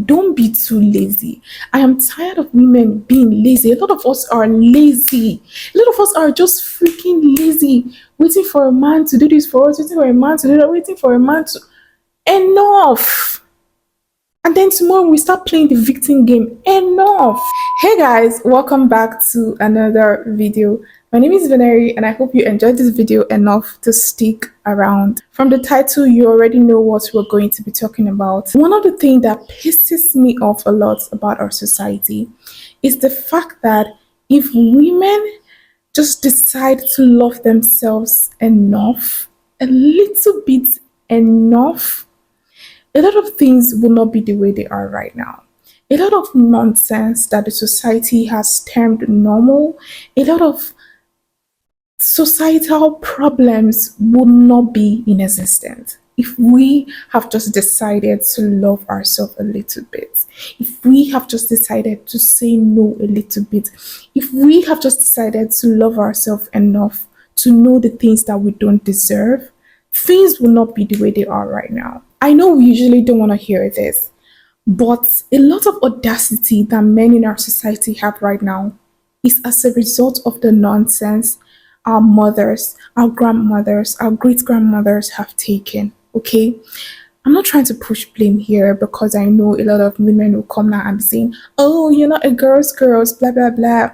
Don't be too lazy. I am tired of women being lazy. A lot of us are lazy. A lot of us are just freaking lazy, waiting for a man to do this for us, waiting for a man to do that, waiting for a man to. Enough! And then tomorrow we start playing the victim game. Enough! Hey guys, welcome back to another video. My name is Veneri and I hope you enjoyed this video enough to stick around. From the title, you already know what we're going to be talking about. One of the things that pisses me off a lot about our society is the fact that if women just decide to love themselves enough, a little bit enough, a lot of things will not be the way they are right now. A lot of nonsense that the society has termed normal, a lot of societal problems will not be in existence if we have just decided to love ourselves a little bit, if we have just decided to say no a little bit, if we have just decided to love ourselves enough to know the things that we don't deserve, things will not be the way they are right now. I know we usually don't want to hear this, but a lot of audacity that men in our society have right now is as a result of the nonsense our mothers, our grandmothers, our great grandmothers have taken. Okay? I'm not trying to push blame here because I know a lot of women will come now and be saying, oh, you're not a girl's, blah, blah, blah.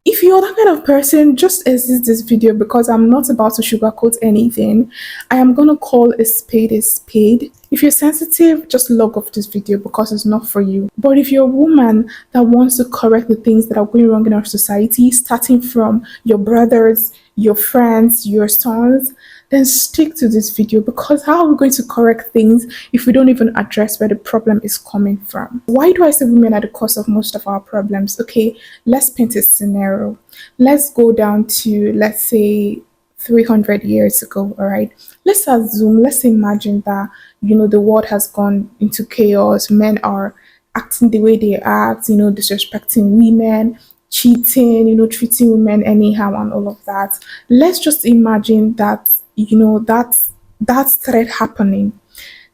If you're that kind of person, just exit this video because I'm not about to sugarcoat anything. I am going to call a spade a spade. If you're sensitive, just log off this video because it's not for you. But if you're a woman that wants to correct the things that are going wrong in our society, starting from your brothers, your friends, your sons, then stick to this video because how are we going to correct things if we don't even address where the problem is coming from? Why do I say women are the cause of most of our problems? Okay, let's paint a scenario. Let's go down to, let's say, 300 years ago, all right? Let's assume, let's imagine that, the world has gone into chaos. Men are acting the way they act, disrespecting women, cheating, treating women anyhow and all of that. Let's just imagine that that threat happening.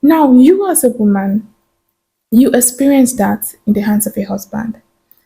Now, you as a woman, you experience that in the hands of a husband.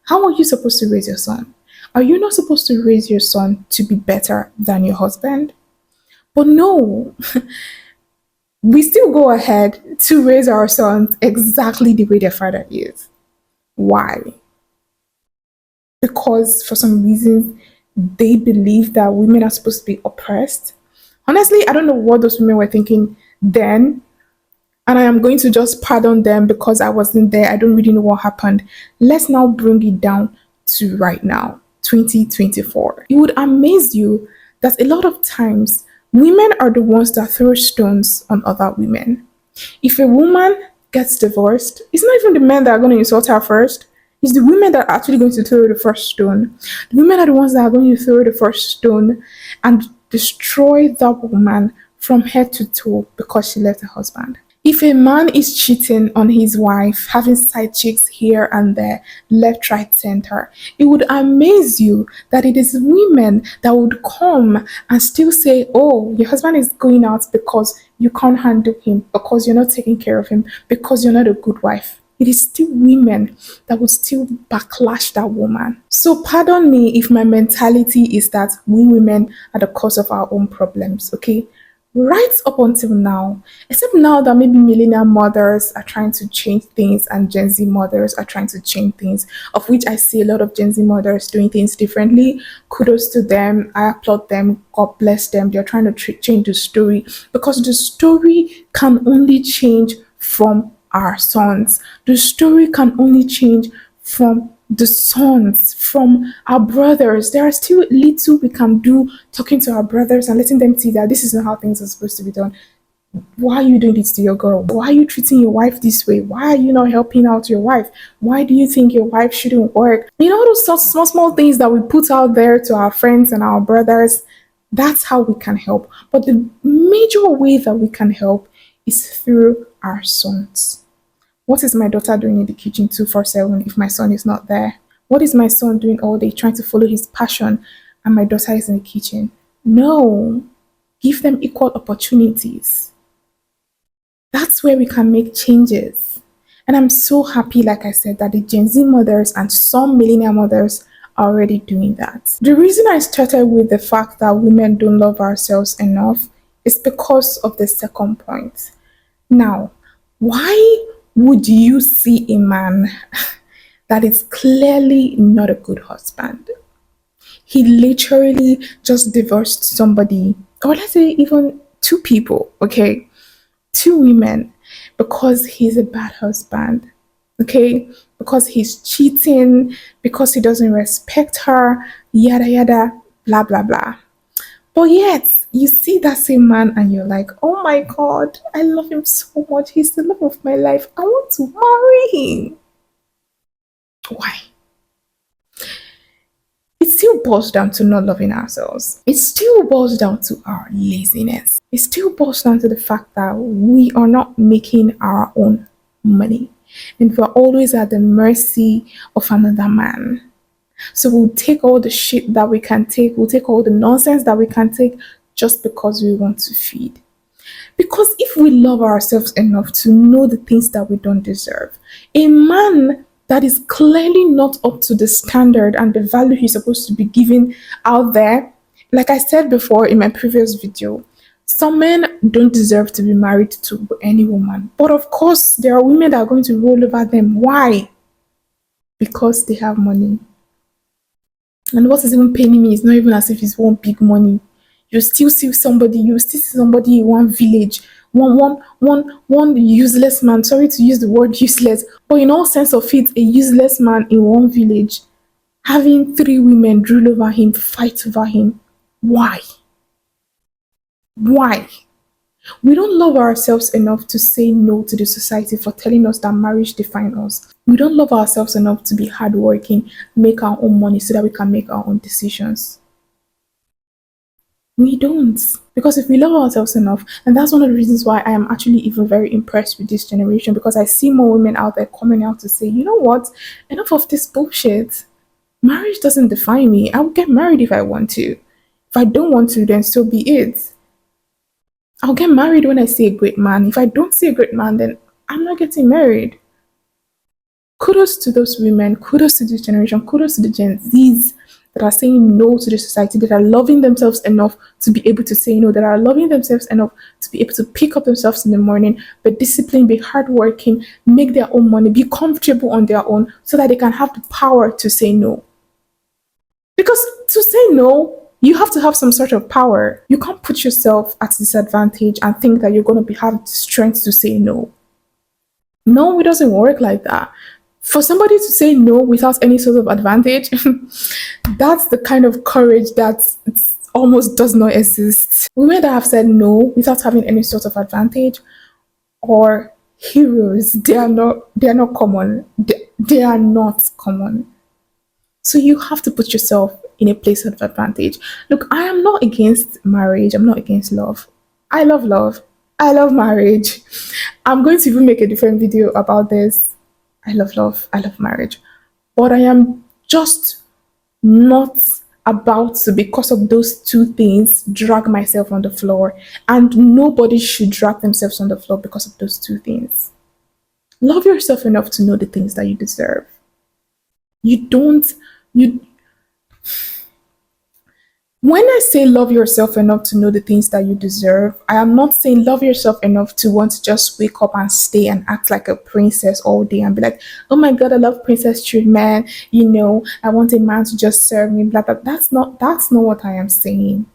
How are you supposed to raise your son? Are you not supposed to raise your son to be better than your husband? But no, we still go ahead to raise our sons exactly the way their father is. Why? Because for some reason they believe that women are supposed to be oppressed. Honestly, I don't know what those women were thinking then, and I am going to just pardon them because I wasn't there. I don't really know what happened. Let's now bring it down to right now, 2024. It would amaze you that a lot of times women are the ones that throw stones on other women. If a woman gets divorced, it's not even the men that are going to insult her first. It's the women that are actually going to throw the first stone. The women are the ones that are going to throw the first stone and destroy that woman from head to toe because she left her husband. If a man is cheating on his wife, having side chicks here and there, left, right, center, it would amaze you that it is women that would come and still say, oh, your husband is going out because you can't handle him, because you're not taking care of him, because you're not a good wife. It is still women that would still backlash that woman. So pardon me if my mentality is that we women are the cause of our own problems, okay? Right up until now, except now that maybe millennial mothers are trying to change things and Gen Z mothers are trying to change things, of which I see a lot of Gen Z mothers doing things differently. Kudos to them. I applaud them. God bless them. They're trying to change the story because the story can only change from our sons. The story can only change from the sons, from our brothers. There are still little we can do talking to our brothers and letting them see that this is not how things are supposed to be done. Why are you doing this to your girl? Why are you treating your wife this way? Why are you not helping out your wife? Why do you think your wife shouldn't work? All those small things that we put out there to our friends and our brothers, that's how we can help. But the major way that we can help is through our sons. What is my daughter doing in the kitchen 247 if my son is not there? What is my son doing all day trying to follow his passion and my daughter is in the kitchen? No. Give them equal opportunities. That's where we can make changes. And I'm so happy, like I said, that the Gen Z mothers and some millennial mothers are already doing that. The reason I started with the fact that women don't love ourselves enough is because of the second point. Now, why would you see a man that is clearly not a good husband? He literally just divorced somebody, or let's say even two people, okay? Two women, because he's a bad husband, okay? Because he's cheating, because he doesn't respect her, yada yada, blah blah blah. But yet, you see that same man and you're like, oh my god, I love him so much. He's the love of my life. I want to marry him. Why? It still boils down to not loving ourselves. It still boils down to our laziness. It still boils down to the fact that we are not making our own money. And we're always at the mercy of another man. So we'll take all the shit that we can take, we'll take all the nonsense that we can take just because we want to feed. Because if we love ourselves enough to know the things that we don't deserve, a man that is clearly not up to the standard and the value he's supposed to be giving out there, like I said before in my previous video, some men don't deserve to be married to any woman. But of course, there are women that are going to roll over them. Why? Because they have money. And what is even paining me is not even as if it's one big money. You still see somebody, you still see somebody in one village, one useless man. Sorry to use the word useless, but in all sense of it, a useless man in one village having three women rule over him, fight over him. Why? Why? We don't love ourselves enough to say no to the society for telling us that marriage defines us. We don't love ourselves enough to be hardworking, make our own money so that we can make our own decisions. We don't. Because if we love ourselves enough, and that's one of the reasons why I am actually even very impressed with this generation, because I see more women out there coming out to say, you know what, enough of this bullshit. Marriage doesn't define me. I will get married if I want to. If I don't want to, then so be it. I'll get married when I see a great man. If I don't see a great man, then I'm not getting married. Kudos to those women, kudos to this generation, kudos to the Gen Zs that are saying no to the society, that are loving themselves enough to be able to say no, that are loving themselves enough to be able to pick up themselves in the morning, be disciplined, be hardworking, make their own money, be comfortable on their own so that they can have the power to say no. Because to say no, you have to have some sort of power. You can't put yourself at disadvantage and think that you're going to have the strength to say no. No, it doesn't work like that. For somebody to say no without any sort of advantage, that's the kind of courage that almost does not exist. Women that have said no without having any sort of advantage or heroes, they are not common. They are not common. So you have to put yourself in a place of advantage. Look, I am not against marriage. I'm not against love. I love love. I love marriage. I'm going to even make a different video about this. I love love. I love marriage. But I am just not about to, because of those two things, drag myself on the floor. And nobody should drag themselves on the floor because of those two things. Love yourself enough to know the things that you deserve. When I say love yourself enough to know the things that you deserve, I am not saying love yourself enough to want to just wake up and stay and act like a princess all day and be like, oh my god, I love princess treatment, I want a man to just serve me, blah blah. That's not what I am saying.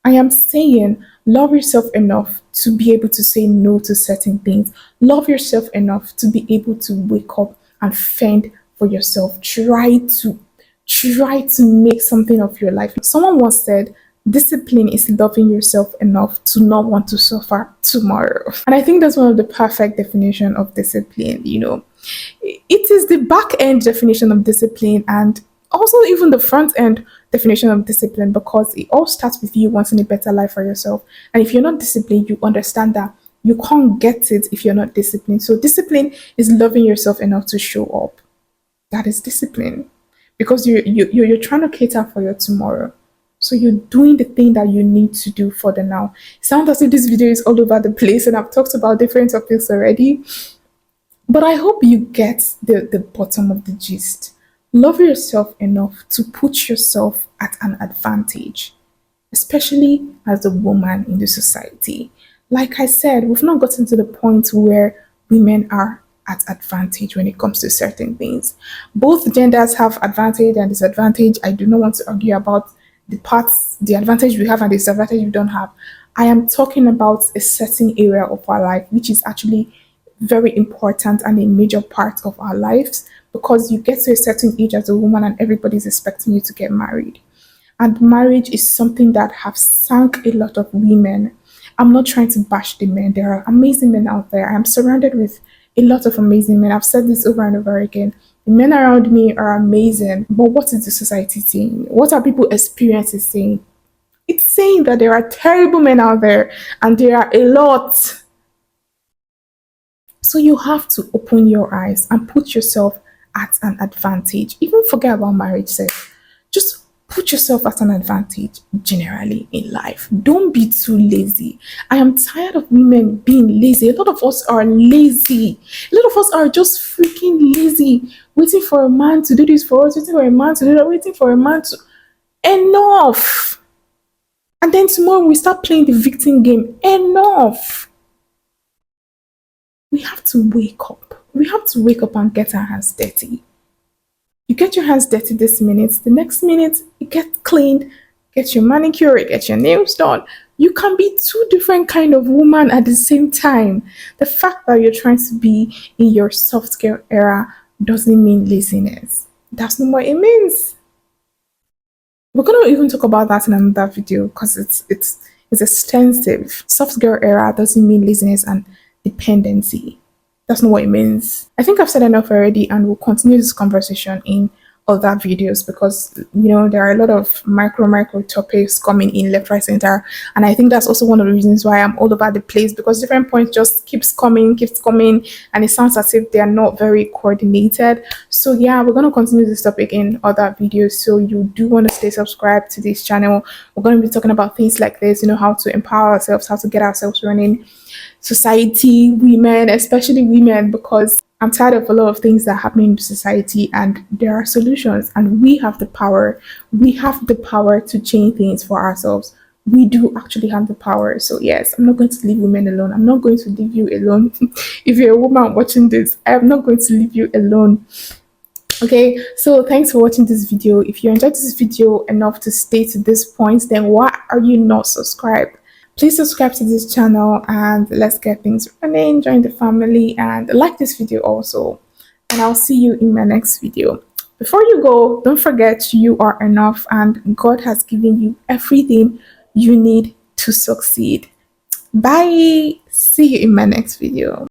I am saying love yourself enough to be able to say no to certain things. Love yourself enough to be able to wake up and fend for yourself. Try to make something of your life. Someone once said, discipline is loving yourself enough to not want to suffer tomorrow. And I think that's one of the perfect definition of discipline. It is the back end definition of discipline and also even the front end definition of discipline, because it all starts with you wanting a better life for yourself. And if you're not disciplined, you understand that you can't get it if you're not disciplined. So discipline is loving yourself enough to show up. That is discipline. Because you're trying to cater for your tomorrow. So you're doing the thing that you need to do for the now. It sounds as if this video is all over the place and I've talked about different topics already. But I hope you get the bottom of the gist. Love yourself enough to put yourself at an advantage, especially as a woman in the society. Like I said, we've not gotten to the point where women are at advantage when it comes to certain things. Both genders have advantage and disadvantage. I do not want to argue about the parts, the advantage we have and the disadvantage we don't have. I am talking about a certain area of our life, which is actually very important and a major part of our lives because you get to a certain age as a woman and everybody's expecting you to get married. And marriage is something that have sunk a lot of women. I'm not trying to bash the men. There are amazing men out there. I am surrounded with a lot of amazing men. I've said this over and over again. The men around me are amazing. But what is the society saying? What are people experiencing saying? It's saying that there are terrible men out there and there are a lot. So you have to open your eyes and put yourself at an advantage. Even forget about marriage, self. Just put yourself at an advantage generally in life. Don't be too lazy. I am tired of women being lazy. A lot of us are lazy. A lot of us are just freaking lazy, waiting for a man to do this for us, waiting for a man to do that, waiting for a man to. Enough. And then tomorrow we start playing the victim game. Enough. We have to wake up. We have to wake up and get our hands dirty. You get your hands dirty this minute, the next minute you get cleaned, get your manicure, get your nails done. You can be two different kind of woman at the same time. The fact that you're trying to be in your soft girl era doesn't mean laziness. That's not what it means. We're gonna even talk about that in another video because it's extensive. Soft girl era doesn't mean laziness and dependency. That's not what it means. I think I've said enough already, and we'll continue this conversation in other videos because there are a lot of micro topics coming in left, right, center, and I think that's also one of the reasons why I'm all over the place because different points just keeps coming, and it sounds as if they are not very coordinated. So yeah, we're gonna continue this topic in other videos. So you do want to stay subscribed to this channel. We're gonna be talking about things like this, how to empower ourselves, how to get ourselves running, society, women, especially women, because I'm tired of a lot of things that are happening in society and there are solutions and we have the power. We have the power to change things for ourselves. We do actually have the power. So yes, I'm not going to leave women alone. I'm not going to leave you alone. If you're a woman watching this, I'm not going to leave you alone. Okay, so thanks for watching this video. If you enjoyed this video enough to stay to this point, then why are you not subscribed? Please subscribe to this channel and let's get things running. Join the family and like this video also. And I'll see you in my next video. Before you go, don't forget you are enough and God has given you everything you need to succeed. Bye. See you in my next video.